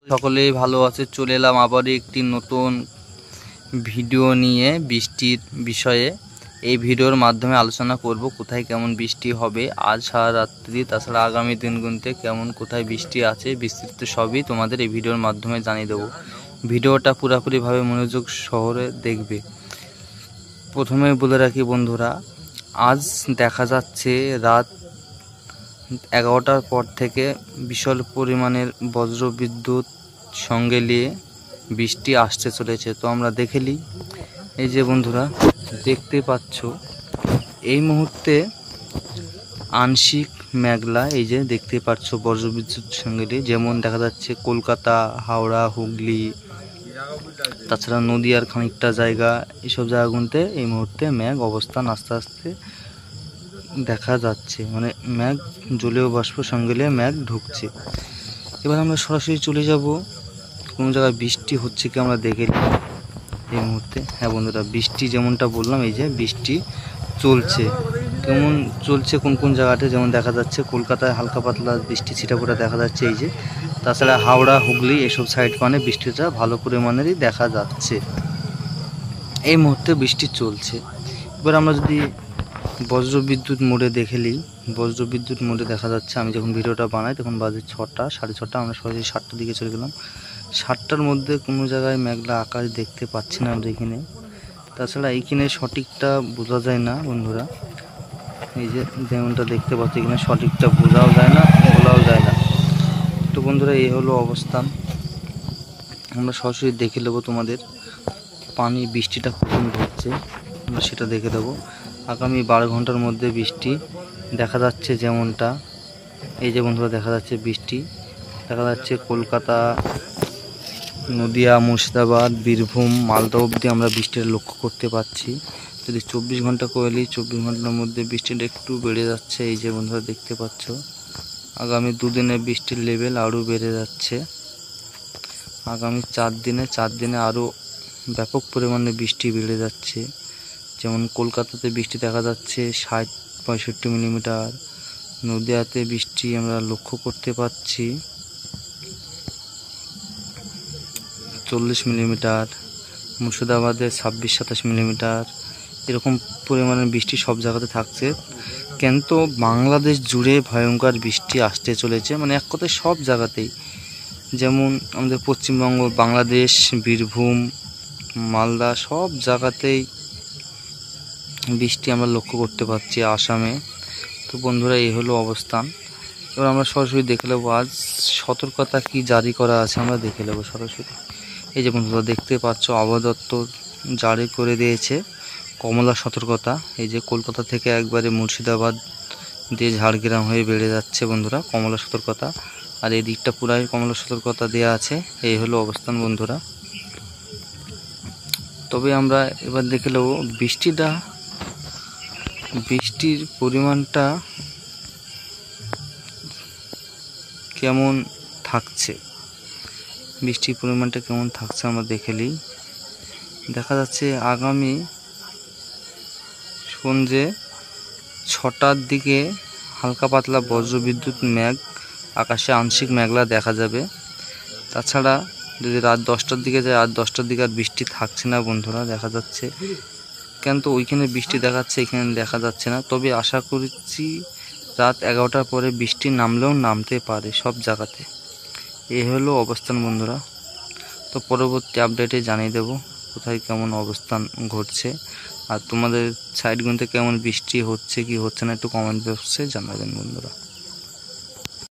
সকলেই ভালো আছে। চলে এলাম আবার একটি নতুন ভিডিও নিয়ে বৃষ্টির বিষয়ে। এই ভিডিওর মাধ্যমে আলোচনা করব কোথায় কেমন বৃষ্টি হবে আজ সারা রাত্রি, তাছাড়া আগামী দিনগুলোতে কেমন কোথায় বৃষ্টি আছে বিস্তৃত সবই তোমাদের এই ভিডিওর মাধ্যমে জানিয়ে দেবো। ভিডিওটা পুরোপুরিভাবে মনোযোগ সহকারে দেখবে। প্রথমে বলে রাখি বন্ধুরা, আজ দেখা যাচ্ছে রাত 11টার পর থেকে বিশাল পরিমাণের বজ্রবিদ্যুৎ সঙ্গে নিয়ে বৃষ্টি আসতে চলেছে। তো আমরা দেখে নিই। এই যে বন্ধুরা দেখতে পাচ্ছ এই মুহূর্তে আংশিক মেঘলা, এই যে দেখতে পাচ্ছ বজ্রবিদ্যুৎ সঙ্গে নিয়ে, যেমন দেখা যাচ্ছে কলকাতা, হাওড়া, হুগলি, তাছাড়া নদীয়ার খানিকটা জায়গা, এইসব জায়গাগুলোতে এই মুহূর্তে মেঘ অবস্থান আস্তে আস্তে দেখা যাচ্ছে, মানে মেঘ জলীয় বাষ্প সঙ্গে নিয়ে মেঘ ঢুকছে। এবার আমরা সরাসরি চলে যাব কোনো জায়গায় বৃষ্টি হচ্ছে কি আমরা দেখে নিই এই মুহূর্তে। হ্যাঁ বন্ধুরা, বৃষ্টি যেমনটা বললাম, এই যে বৃষ্টি চলছে। কেমন চলছে কোন কোন জায়গাতে, যেমন দেখা যাচ্ছে কলকাতায় হালকা পাতলা বৃষ্টি ছিটাফোটা দেখা যাচ্ছে, এই যে। তাছাড়া হাওড়া, হুগলি এসব সাইড মানে বৃষ্টিটা ভালো পরিমাণেরই দেখা যাচ্ছে। এই মুহূর্তে বৃষ্টি চলছে। এবার আমরা যদি বজ্রবিদ্যুৎ মোডে দেখে নিই, বজ্রবিদ্যুৎ মোডে দেখা যাচ্ছে, আমি যখন ভিডিওটা বানাই তখন বাজে 6টা, 6:30। আমরা সরাসরি 7টার দিকে চলে গেলাম। 7টার মধ্যে কোনো জায়গায় মেঘলা আকাশ দেখতে পাচ্ছি না আমরা এখানে। তাছাড়া এইখানে সঠিকটা বোঝা যায় না বন্ধুরা, এই যে যেমনটা দেখতে পাচ্ছি এখানে সঠিকটা বোঝাও যায় না, বলাও যায় না। তো বন্ধুরা এই হলো অবস্থান। আমরা সরাসরি দেখে নেবো তোমাদের পানি বৃষ্টিটা কখন হচ্ছে, আমরা সেটা দেখে দেবো। আগামী 12 ঘন্টার মধ্যে বৃষ্টি দেখা যাচ্ছে, যেমনটা এই যে বন্ধুরা দেখা যাচ্ছে বৃষ্টি দেখা যাচ্ছে কলকাতা, নদিয়া, মুর্শিদাবাদ, বীরভূম, মালদা অবধি আমরা বৃষ্টির লক্ষ্য করতে পারছি। যদি 24 ঘন্টা করে নিই, 24 ঘন্টার মধ্যে বৃষ্টিটা একটু বেড়ে যাচ্ছে, এই যে বন্ধুরা দেখতে পাচ্ছ। আগামী 2 দিনে বৃষ্টির লেভেল আরও বেড়ে যাচ্ছে। আগামী 4 দিনে আরও ব্যাপক পরিমাণে বৃষ্টি বেড়ে যাচ্ছে। যেমন কলকাতাতে বৃষ্টি দেখা যাচ্ছে 60-65 মিলিমিটার, নদিয়াতে বৃষ্টি আমরা লক্ষ্য করতে পারছি 40 মিলিমিটার, মুর্শিদাবাদে 26-27 মিলিমিটার, এরকম পরিমাণের বৃষ্টি সব জায়গাতে থাকছে। কিন্তু বাংলাদেশ জুড়ে ভয়ঙ্কর বৃষ্টি আসতে চলেছে, মানে এক কথায় সব জায়গাতেই। যেমন আমাদের পশ্চিমবঙ্গ, বাংলাদেশ, বীরভূম, মালদা সব জায়গাতেই বৃষ্টি আমরা লক্ষ্য করতে পারছি, আসামে। তো বন্ধুরা এই হলো অবস্থান। এবার আমরা সরাসরি দেখে নেবো আজ সতর্কতা কি জারি করা আছে, আমরা দেখে নেবো সরাসরি। এই যে বন্ধুরা দেখতে পাচ্ছ আবহাওয়া দপ্তর জারি করে দিয়েছে কমলা সতর্কতা। এই যে কলকাতা থেকে একবারে মুর্শিদাবাদ দিয়ে ঝাড়গ্রাম হয়ে বেড়ে যাচ্ছে বন্ধুরা কমলা সতর্কতা, আর এই দিকটা পুরাই কমলা সতর্কতা দেওয়া আছে। এই হলো অবস্থান বন্ধুরা। তবে আমরা এবার দেখে নেবো বৃষ্টির পরিমাণটা কেমন থাকছে, বৃষ্টির পরিমাণটা কেমন থাকছে আমরা দেখে নিই। দেখা যাচ্ছে আগামী সন্ধ্যে 6টার দিকে হালকা পাতলা বজ্রবিদ্যুৎ মেঘ, আকাশে আংশিক মেঘলা দেখা যাবে। তাছাড়া যদি রাত 10টার দিকে যায়, রাত 10টার দিকে আর বৃষ্টি থাকছে না বন্ধুরা, দেখা যাচ্ছে। কিন্তু ওইখানে বৃষ্টি দেখাচ্ছে, এখানে দেখা যাচ্ছে না। তবে আশা করছি রাত 11টার পরে বৃষ্টি নামলেও নামতে পারে সব জায়গাতে। এই হলো অবস্থান বন্ধুরা। তো পরবর্তী আপডেটে জানিয়ে দেব কোথায় কেমন অবস্থান ঘটছে, আর তোমাদের সাইডগুলোতে কেমন বৃষ্টি হচ্ছে কি হচ্ছে না একটু কমেন্ট বক্সে জানাবেন বন্ধুরা।